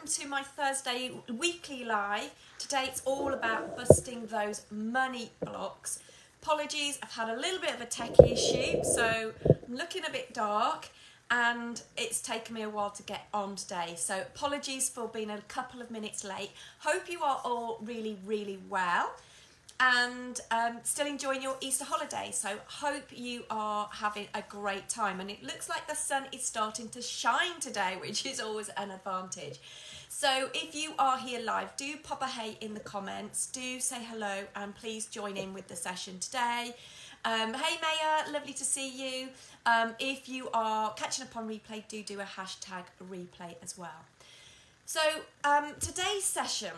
welcome to my Thursday weekly live. Today it's all about busting those money blocks. Apologies, I've had a little bit of a tech issue, so I'm looking a bit dark and it's taken me a while to get on today. So apologies for being a couple of minutes late. Hope you are all really well and still enjoying your Easter holiday. So hope you are having a great time, and it looks like the sun is starting to shine today, which is always an advantage. So if you are here live, do pop a hey in the comments, do say hello, and please join in with the session today. Hey Maya, lovely to see you. If you are catching up on replay, do a hashtag replay as well. So today's session,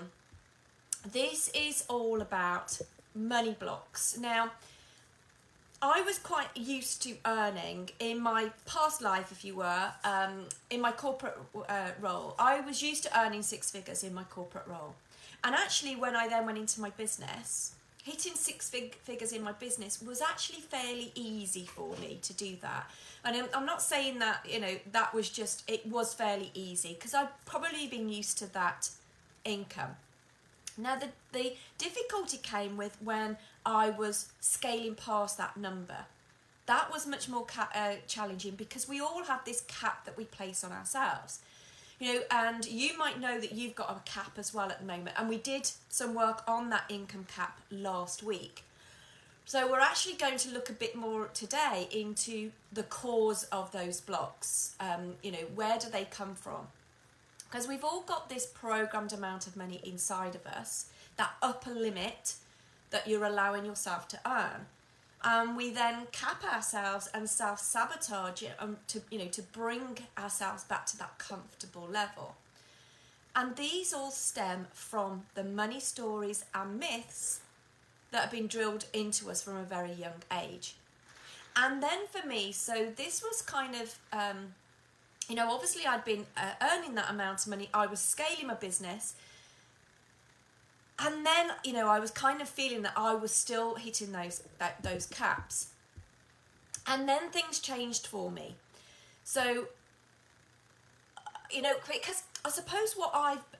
this is all about money blocks. Now, I was quite used to earning in my past life, if you were, in my corporate role. I was used to earning six figures in my corporate role. And actually, when I then went into my business, hitting six figures in my business was actually fairly easy for me to do that. And I'm not saying that, that was just, it was fairly easy, because I'd probably been used to that income. Now, the difficulty came with when I was scaling past that number. That was much more challenging, because we all have this cap that we place on ourselves. And you might know that you've got a cap as well at the moment. And we did some work on that income cap last week. So we're actually going to look a bit more today into the cause of those blocks. Where do they come from? Because we've all got this programmed amount of money inside of us, that upper limit that you're allowing yourself to earn. And we then cap ourselves and self-sabotage it to bring ourselves back to that comfortable level. And these all stem from the money stories and myths that have been drilled into us from a very young age. And then for me, so this was kind of... obviously I'd been earning that amount of money. I was scaling my business. And then, I was kind of feeling that I was still hitting those caps. And then things changed for me. So, because I suppose what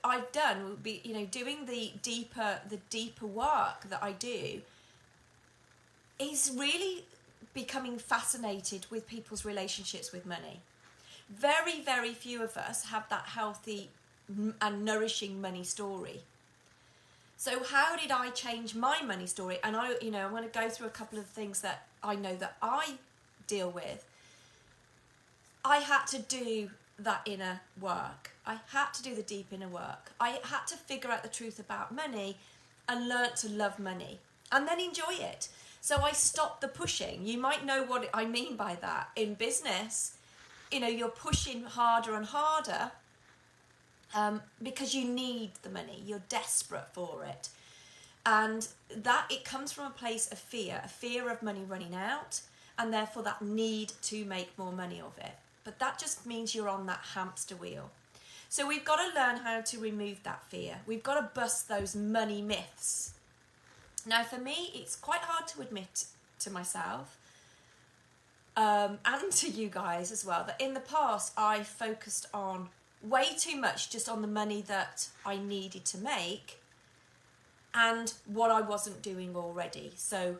I've done would be, doing the deeper work that I do is really becoming fascinated with people's relationships with money. Very, very few of us have that healthy and nourishing money story. So how did I change my money story? And I want to go through a couple of things that I know that I deal with. I had to do that inner work. I had to do the deep inner work. I had to figure out the truth about money and learn to love money and then enjoy it. So I stopped the pushing. You might know what I mean by that. In business, you're pushing harder and harder because you need the money. You're desperate for it. And that it comes from a place of fear, a fear of money running out, and therefore that need to make more money of it. But that just means you're on that hamster wheel. So we've got to learn how to remove that fear. We've got to bust those money myths. Now, for me, it's quite hard to admit to myself, and to you guys as well, that in the past I focused on way too much just on the money that I needed to make and what I wasn't doing already. So,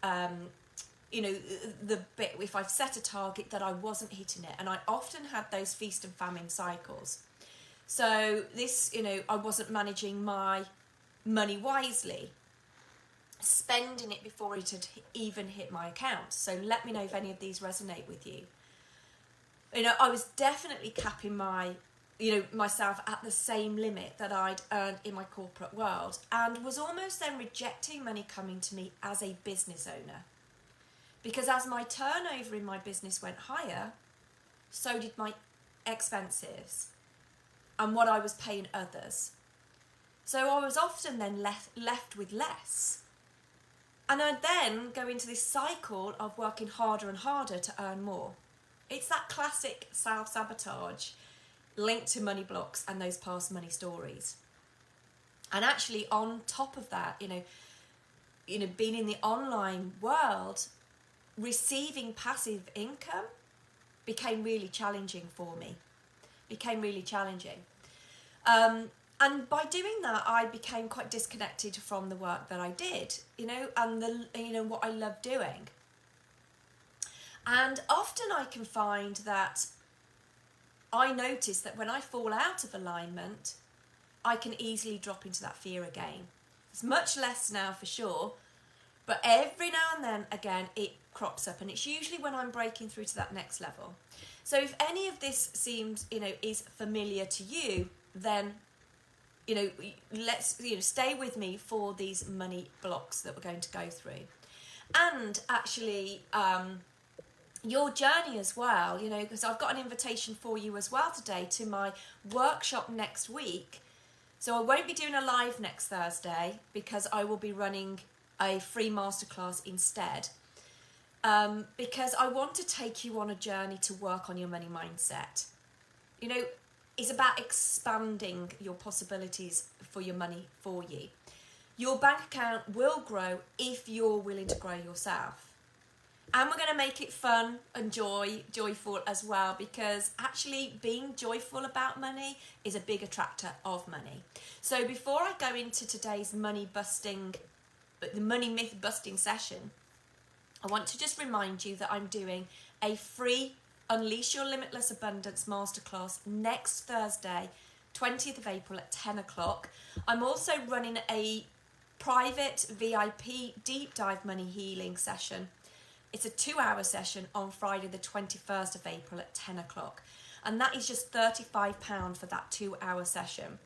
the bit, if I've set a target that I wasn't hitting it, and I often had those feast and famine cycles. So this, I wasn't managing my money wisely, spending it before it had even hit my account. So let me know if any of these resonate with you. I was definitely capping myself at the same limit that I'd earned in my corporate world, and was almost then rejecting money coming to me as a business owner. Because as my turnover in my business went higher, so did my expenses and what I was paying others. So I was often then left with less. And I'd then go into this cycle of working harder and harder to earn more. It's that classic self-sabotage linked to money blocks and those past money stories. And actually on top of that, being in the online world, receiving passive income became really challenging for me. And by doing that, I became quite disconnected from the work that I did, and what I love doing. And often I can find that I notice that when I fall out of alignment, I can easily drop into that fear again. It's much less now for sure, but every now and then again it crops up, and it's usually when I'm breaking through to that next level. So if any of this seems, is familiar to you, then let's stay with me for these money blocks that we're going to go through. And actually your journey as well, because I've got an invitation for you as well today to my workshop next week. So I won't be doing a live next Thursday because I will be running a free masterclass instead, because I want to take you on a journey to work on your money mindset. It's about expanding your possibilities for your money for you. Your bank account will grow if you're willing to grow yourself. And we're going to make it fun and joyful as well, because actually being joyful about money is a big attractor of money. So before I go into today's the money myth busting session, I want to just remind you that I'm doing a free Unleash Your Limitless Abundance Masterclass next Thursday, 20th of April at 10 o'clock. I'm also running a private VIP deep dive money healing session. It's a 2-hour session on Friday the 21st of April at 10 o'clock. And that is just £35 for that 2-hour session.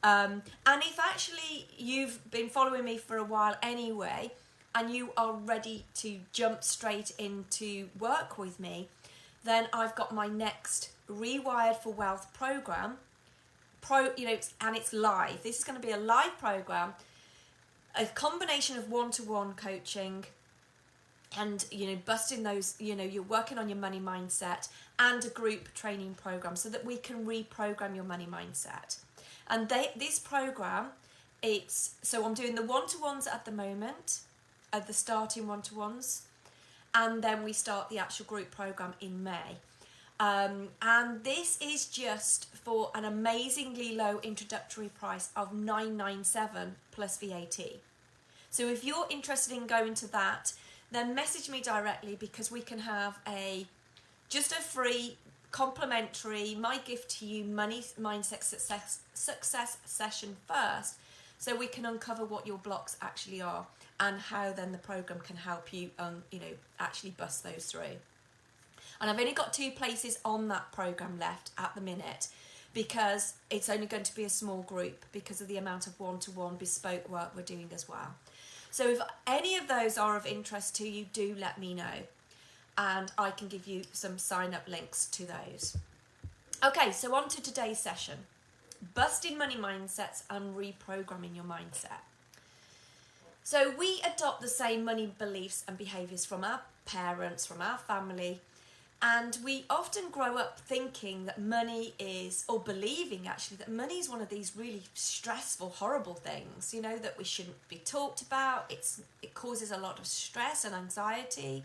And if actually you've been following me for a while anyway, and you are ready to jump straight into work with me, then I've got my next Rewired for Wealth program, and it's live. This is going to be a live program, a combination of one-to-one coaching and, busting those, you're working on your money mindset, and a group training program so that we can reprogram your money mindset. And this program, so I'm doing the one-to-ones at the moment, the starting one-to-ones, and then we start the actual group program in May. And this is just for an amazingly low introductory price of $997 plus VAT. So if you're interested in going to that, then message me directly, because we can have just a free complimentary my gift to you money mindset success session first, so we can uncover what your blocks actually are and how then the program can help you actually bust those through. And I've only got 2 places on that program left at the minute, because it's only going to be a small group because of the amount of one-to-one bespoke work we're doing as well. So if any of those are of interest to you, do let me know, and I can give you some sign-up links to those. Okay, so on to today's session. Busting money mindsets and reprogramming your mindset. So we adopt the same money beliefs and behaviours from our parents, from our family, and we often grow up thinking that money is, or believing actually, that money is one of these really stressful, horrible things, that we shouldn't be talked about. It causes a lot of stress and anxiety,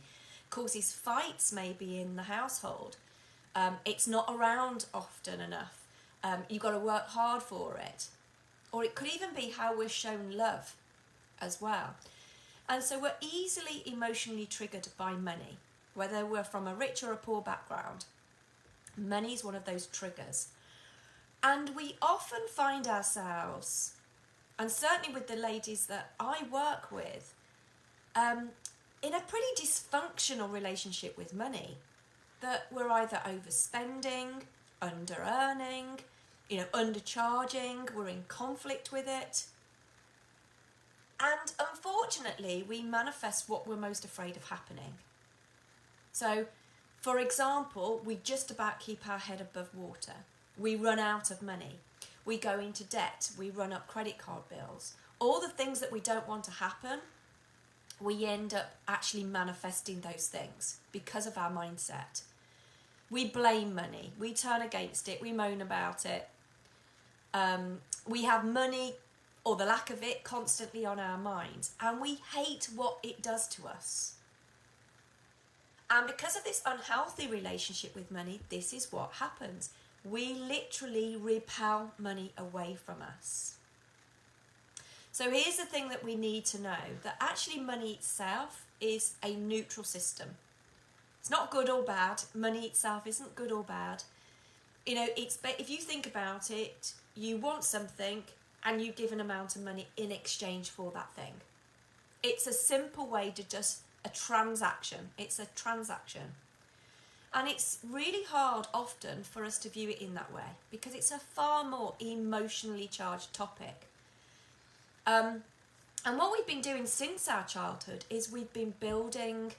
causes fights maybe in the household. It's not around often enough. You've got to work hard for it. Or it could even be how we're shown love as well. And so we're easily emotionally triggered by money, whether we're from a rich or a poor background. Money is one of those triggers. And we often find ourselves, and certainly with the ladies that I work with, in a pretty dysfunctional relationship with money, that we're either overspending, under-earning, undercharging, we're in conflict with it. And unfortunately, we manifest what we're most afraid of happening. So, for example, we just about keep our head above water. We run out of money. We go into debt. We run up credit card bills. All the things that we don't want to happen, we end up actually manifesting those things because of our mindset. We blame money. We turn against it. We moan about it. We have money, or the lack of it, constantly on our minds, and we hate what it does to us. And because of this unhealthy relationship with money, this is what happens. we literally repel money away from us. So here's the thing that we need to know, that actually money itself is a neutral system. It's not good or bad. Money itself isn't good or bad. You know, if you think about it, you want something and you give an amount of money in exchange for that thing. It's a simple way to just a transaction. It's a transaction. And it's really hard often for us to view it in that way because it's a far more emotionally charged topic. And what we've been doing since our childhood is we've been building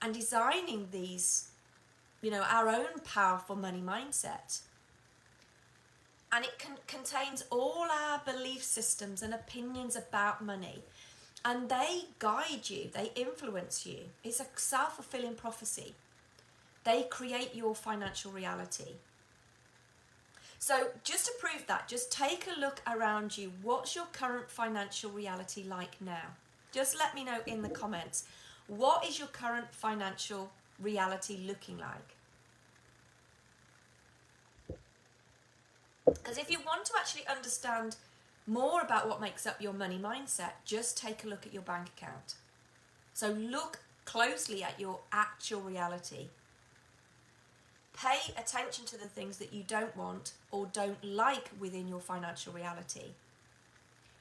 and designing these, you know, our own powerful money mindset. And it contains all our belief systems and opinions about money. And they guide you, they influence you. It's a self-fulfilling prophecy. They create your financial reality. So just to prove that, just take a look around you. What's your current financial reality like now? Just let me know in the comments. What is your current financial reality looking like? Because if you want to actually understand more about what makes up your money mindset, just take a look at your bank account. So look closely at your actual reality. Pay attention to the things that you don't want or don't like within your financial reality.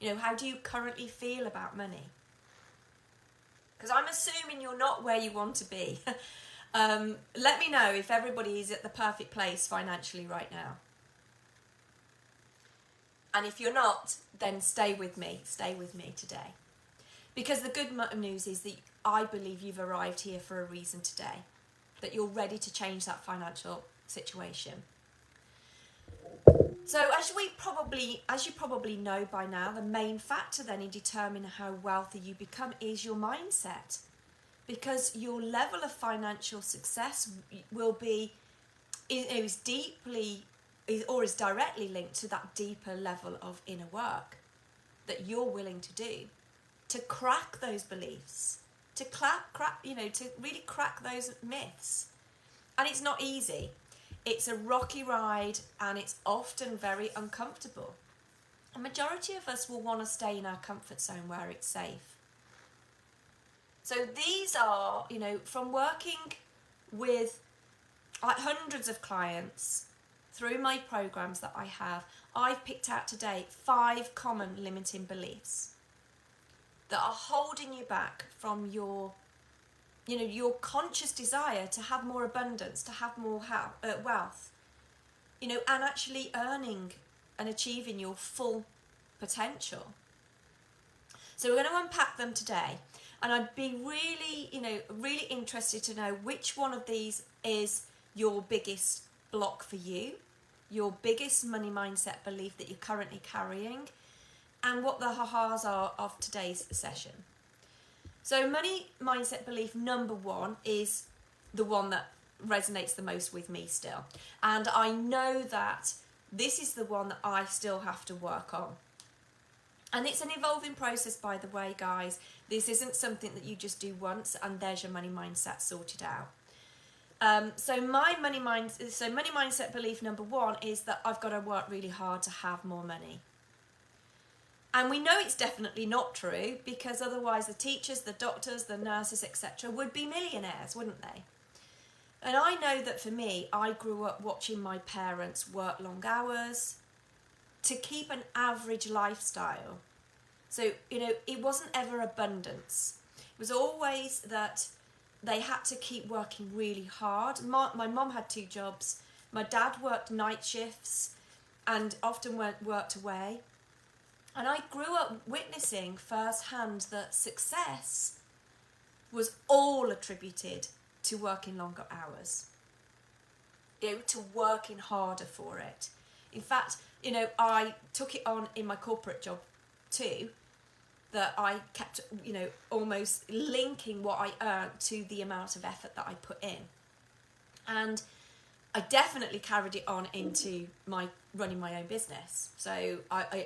You know, how do you currently feel about money? Because I'm assuming you're not where you want to be. Let me know if everybody is at the perfect place financially right now. And if you're not, then stay with me today. Because the good news is that I believe you've arrived here for a reason today. That you're ready to change that financial situation. So as you probably know by now, the main factor then in determining how wealthy you become is your mindset. Because your level of financial success is directly linked to that deeper level of inner work that you're willing to do to crack those beliefs, to really crack those myths. And it's not easy. It's a rocky ride and it's often very uncomfortable. A majority of us will want to stay in our comfort zone where it's safe. So these are, you know, from working with hundreds of clients through my programs that I have, I've picked out today 5 common limiting beliefs that are holding you back from your conscious desire to have more abundance, to have more wealth, and actually earning and achieving your full potential. So we're going to unpack them today, and I'd be really interested to know which one of these is your biggest block for you, your biggest money mindset belief that you're currently carrying, and what the ha-has are of today's session. So money mindset belief number 1 is the one that resonates the most with me still. And I know that this is the one that I still have to work on. And it's an evolving process, by the way, guys. This isn't something that you just do once and there's your money mindset sorted out. So money mindset belief number 1 is that I've got to work really hard to have more money. And we know it's definitely not true, because otherwise the teachers, the doctors, the nurses, etc. would be millionaires, wouldn't they? And I know that for me, I grew up watching my parents work long hours to keep an average lifestyle. So, it wasn't ever abundance. It was always that they had to keep working really hard. My mum had 2 jobs. My dad worked night shifts and often worked away. And I grew up witnessing firsthand that success was all attributed to working longer hours, to working harder for it. In fact, I took it on in my corporate job too, that I kept, almost linking what I earned to the amount of effort that I put in. And I definitely carried it on into my running my own business. So I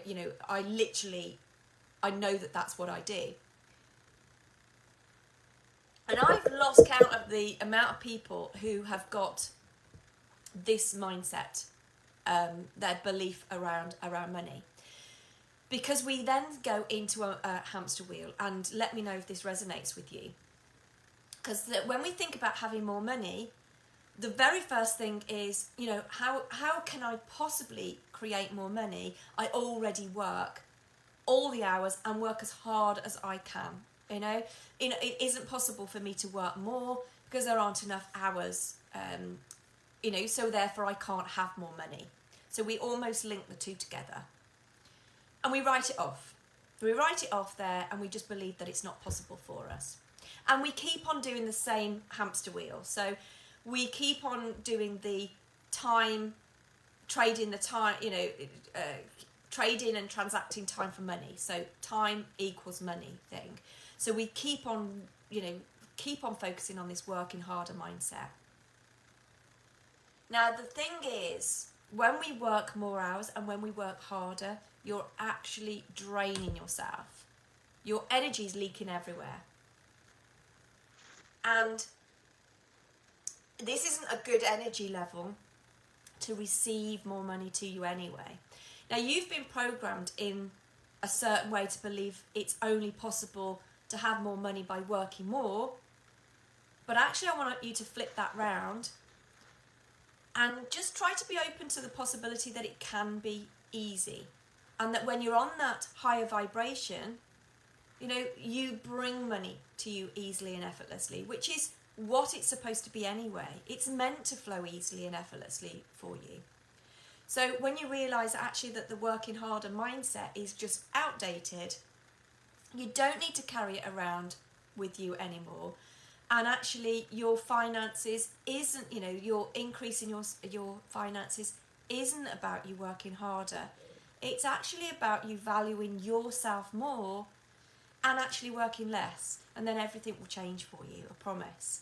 know that that's what I do. And I've lost count of the amount of people who have got this mindset their belief around money. Because we then go into a hamster wheel, and let me know if this resonates with you. Because when we think about having more money, the very first thing is, how can I possibly create more money? I already work all the hours and work as hard as I can. It isn't possible for me to work more because there aren't enough hours. So therefore I can't have more money. So we almost link the two together, and we write it off. We write it off there, and we just believe that it's not possible for us. And we keep on doing the same hamster wheel. So we keep on doing the time, trading and transacting time for money. So time equals money thing. So we keep on focusing on this working harder mindset. Now, the thing is, when we work more hours and when we work harder, you're actually draining yourself. Your energy is leaking everywhere. And this isn't a good energy level to receive more money to you anyway. Now, you've been programmed in a certain way to believe it's only possible to have more money by working more. But actually, I want you to flip that round and just try to be open to the possibility that it can be easy. And that when you're on that higher vibration, you bring money to you easily and effortlessly, which is what it's supposed to be anyway. It's meant to flow easily and effortlessly for you. So when you realise actually that the working harder mindset is just outdated, you don't need to carry it around with you anymore. And actually your finances isn't, your increase in your finances isn't about you working harder. It's actually about you valuing yourself more and actually working less. And then everything will change for you, I promise.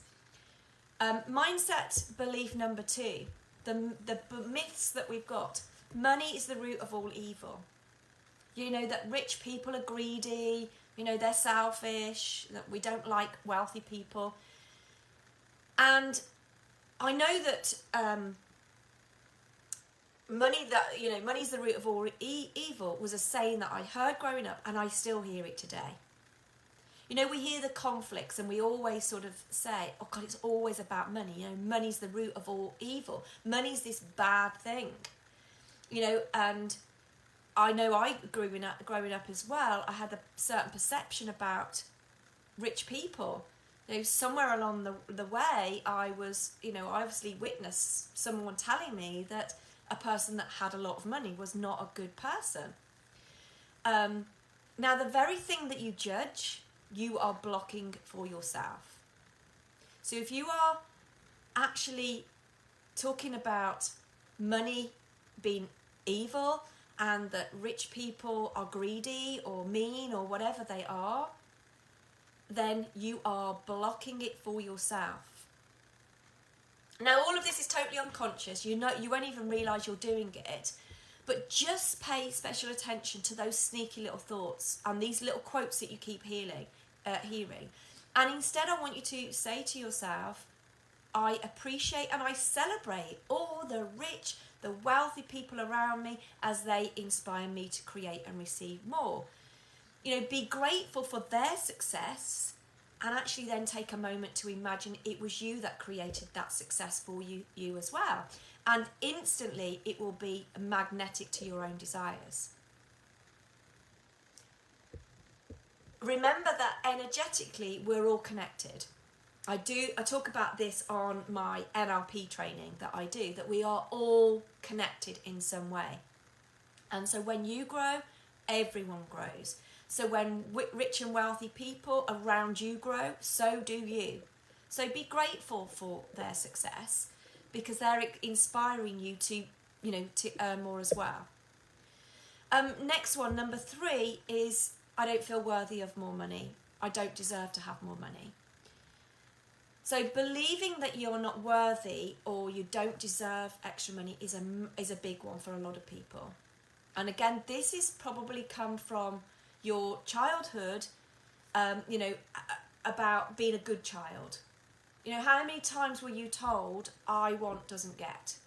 Mindset belief number 2, the myths that we've got. Money is the root of all evil. That rich people are greedy, they're selfish, that we don't like wealthy people. And I know that money's the root of all evil was a saying that I heard growing up, and I still hear it today. We hear the conflicts, and we always sort of say, oh God, it's always about money. Money's the root of all evil. Money's this bad thing. And I know growing up as well, I had a certain perception about rich people. Somewhere along the way, I was, I obviously witnessed someone telling me that a person that had a lot of money was not a good person. Now, the very thing that you judge, you are blocking for yourself. So if you are actually talking about money being evil and that rich people are greedy or mean or whatever they are, then you are blocking it for yourself. Now, all of this is totally unconscious. You won't even realise you're doing it. But just pay special attention to those sneaky little thoughts and these little quotes that you keep hearing. And instead, I want you to say to yourself, I appreciate and I celebrate all the rich, the wealthy people around me as they inspire me to create and receive more. Be grateful for their success, and actually then take a moment to imagine it was you that created that success for you as well. And instantly it will be magnetic to your own desires. Remember that energetically we're all connected. I talk about this on my NLP training that I do, that we are all connected in some way. And so when you grow, everyone grows. So when rich and wealthy people around you grow, so do you. So be grateful for their success, because they're inspiring you to earn more as well. Next one, number 3, is I don't feel worthy of more money. I don't deserve to have more money. So believing that you're not worthy or you don't deserve extra money is a big one for a lot of people. And again, this is probably come from your childhood, about being a good child. How many times were you told, I want doesn't get?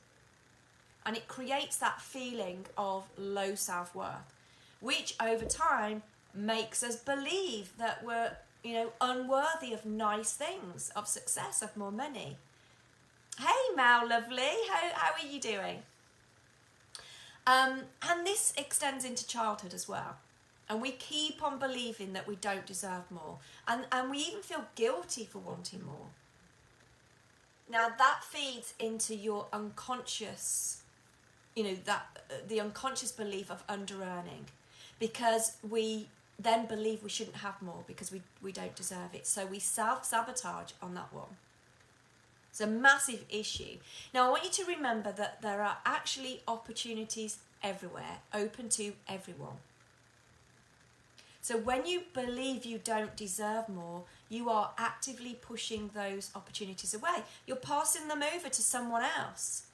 and it creates that feeling of low self-worth, which over time makes us believe that we're, unworthy of nice things, of success, of more money. Hey Mal, lovely, how are you doing? And this extends into childhood as well. And we keep on believing that we don't deserve more. And we even feel guilty for wanting more. Now that feeds into your unconscious, the unconscious belief of under-earning. Because we then believe we shouldn't have more because we don't deserve it. So we self-sabotage on that one. It's a massive issue. Now I want you to remember that there are actually opportunities everywhere, open to everyone. So when you believe you don't deserve more, you are actively pushing those opportunities away. You're passing them over to someone else.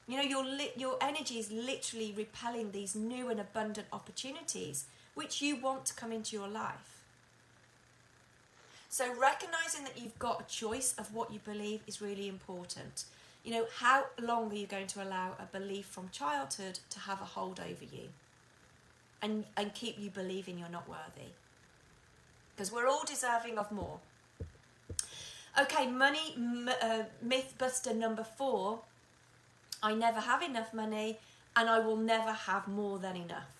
Your energy is literally repelling these new and abundant opportunities which you want to come into your life. So recognizing that you've got a choice of what you believe is really important. How long are you going to allow a belief from childhood to have a hold over you and keep you believing you're not worthy? Because we're all deserving of more. Okay, money myth buster number 4. I never have enough money and I will never have more than enough.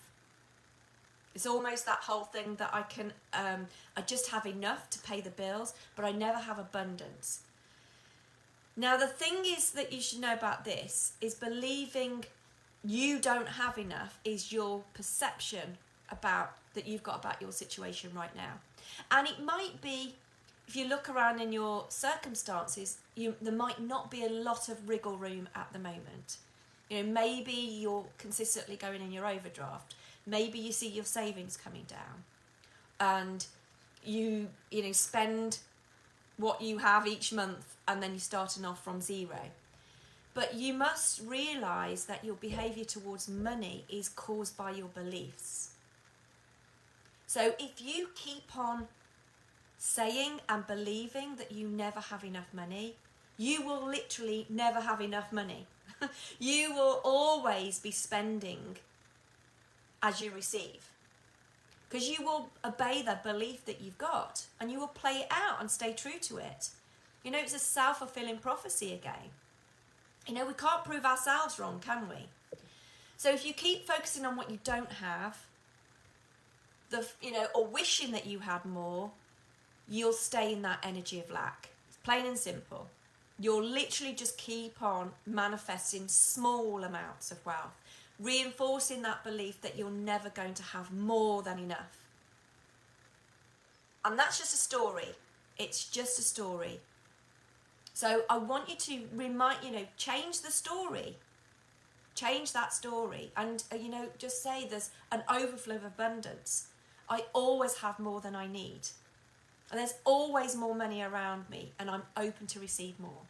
It's almost that whole thing that I just have enough to pay the bills, but I never have abundance. Now the thing is that you should know about this is believing you don't have enough is your perception that you've got about your situation right now. And it might be, if you look around in your circumstances, there might not be a lot of wriggle room at the moment. Maybe you're consistently going in your overdraft. Maybe you see your savings coming down and you spend what you have each month and then you're starting off from zero. But you must realise that your behaviour towards money is caused by your beliefs. So if you keep on saying and believing that you never have enough money, you will literally never have enough money. You will always be spending as you receive, because you will obey the belief that you've got and you will play it out and stay true to it. It's a self-fulfilling prophecy again. We can't prove ourselves wrong, can we? So if you keep focusing on what you don't have, or wishing that you had more, you'll stay in that energy of lack. It's plain and simple. You'll literally just keep on manifesting small amounts of wealth, reinforcing that belief that you're never going to have more than enough. And that's just a story. It's just a story. So I want you to change the story. Change that story. And, just say there's an overflow of abundance. I always have more than I need. And there's always more money around me and I'm open to receive more.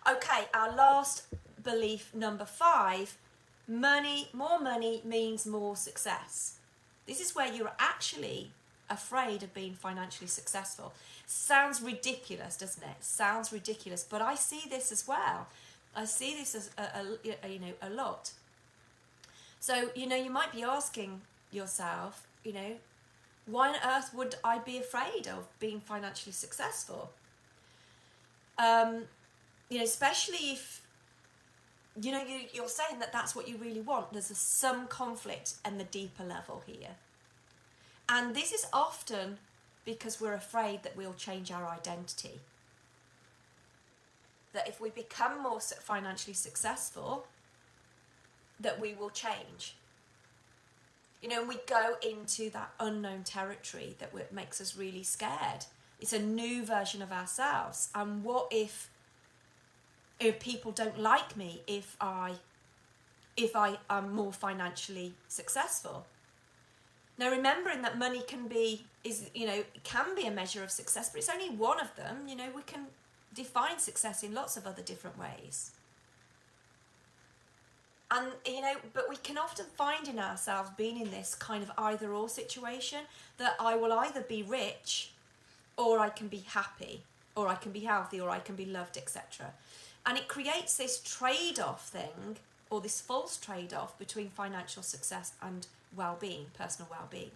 Okay, our last belief, number 5, more money means more success. This is where you're actually afraid of being financially successful. Sounds ridiculous, doesn't it? Sounds ridiculous, but I see this as well. I see this as a lot. So, you might be asking yourself, why on earth would I be afraid of being financially successful? Especially if you're saying that that's what you really want. There's some conflict in the deeper level here. And this is often because we're afraid that we'll change our identity. That if we become more financially successful, that we will change. We go into that unknown territory that makes us really scared. It's a new version of ourselves. And what if people don't like me if I am more financially successful? Now, remembering that money can be a measure of success, but it's only one of them. We can define success in lots of other different ways. And, but we can often find in ourselves being in this kind of either or situation, that I will either be rich or I can be happy, or I can be healthy, or I can be loved, etc. And it creates this trade-off thing, or this false trade-off between financial success and well-being, personal well-being.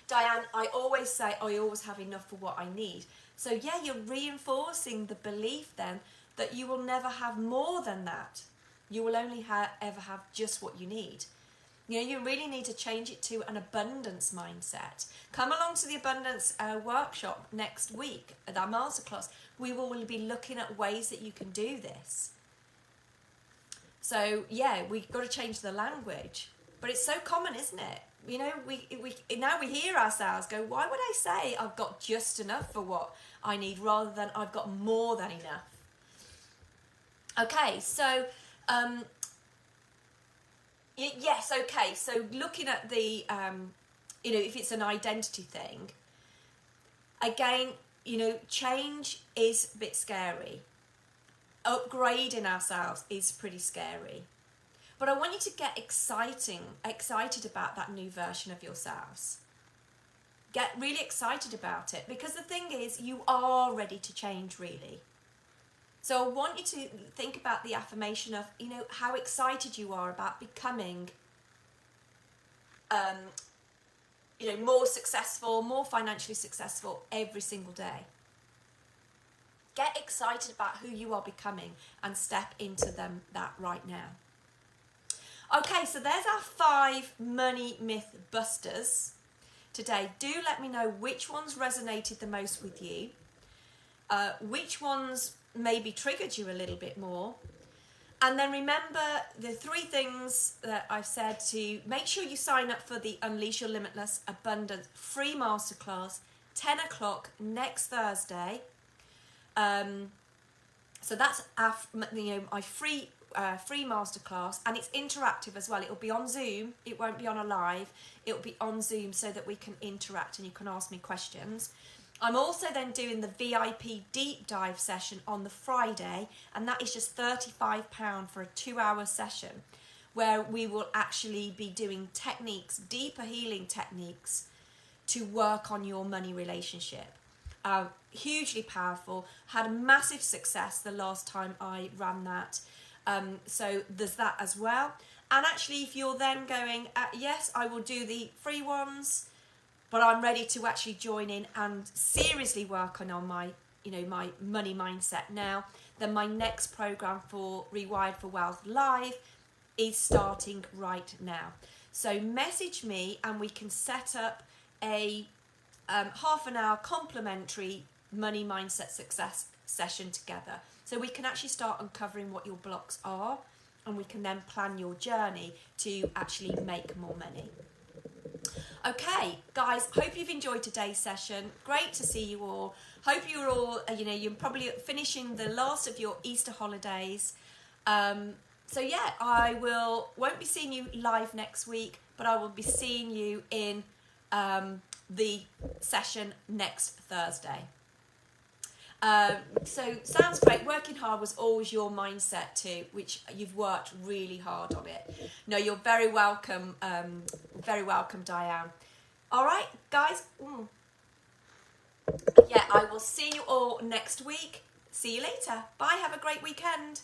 Diane, I always say I always have enough for what I need. So yeah, you're reinforcing the belief then that you will never have more than that. You will only ever have just what you need. You know, you really need to change it to an abundance mindset. Come along to the abundance workshop next week at our masterclass. We will be looking at ways that you can do this. So yeah, we've got to change the language. But it's so common, isn't it? You know, we now we hear ourselves go, why would I say I've got just enough for what I need rather than I've got more than enough? Okay, so yes, okay. So looking at the, you know, if it's an identity thing, again, you know, change is a bit scary. Upgrading ourselves is pretty scary. But I want you to get excited about that new version of yourselves. Get really excited about it, because the thing is, you are ready to change, really. So I want you to think about the affirmation of, you know, how excited you are about becoming, you know, more successful, more financially successful every single day. Get excited about who you are becoming and step into that right now. Okay, so there's our 5 money myth busters today. Do let me know which ones resonated the most with you, which ones maybe triggered you a little bit more. And then remember the 3 things that I've said to make sure you sign up for the Unleash Your Limitless Abundance free masterclass, 10 o'clock next Thursday. So that's our, you know, my free masterclass, and it's interactive as well. It'll be on Zoom. It won't be on a live. It'll be on Zoom so that we can interact and you can ask me questions. I'm also then doing the VIP deep dive session on the Friday, and that is just £35 for a 2-hour session where we will actually be doing techniques, deeper healing techniques to work on your money relationship. Hugely powerful. Had a massive success the last time I ran that. So there's that as well. And actually, if you're then going, yes, I will do the free ones, but I'm ready to actually join in and seriously work on my, you know, my money mindset now, then my next program for Rewired for Wealth Live is starting right now. So message me and we can set up a half an hour complimentary money mindset success session together. So we can actually start uncovering what your blocks are, and we can then plan your journey to actually make more money. Okay, guys, hope you've enjoyed today's session. Great to see you all. Hope you're all, you know, you're probably finishing the last of your Easter holidays. So yeah, I won't be seeing you live next week, but I will be seeing you in the session next Thursday. So sounds great. Working hard was always your mindset too, which you've worked really hard on it. No, you're very welcome, Diane. All right, guys. Yeah, I will see you all next week. See you later. Bye. Have a great weekend.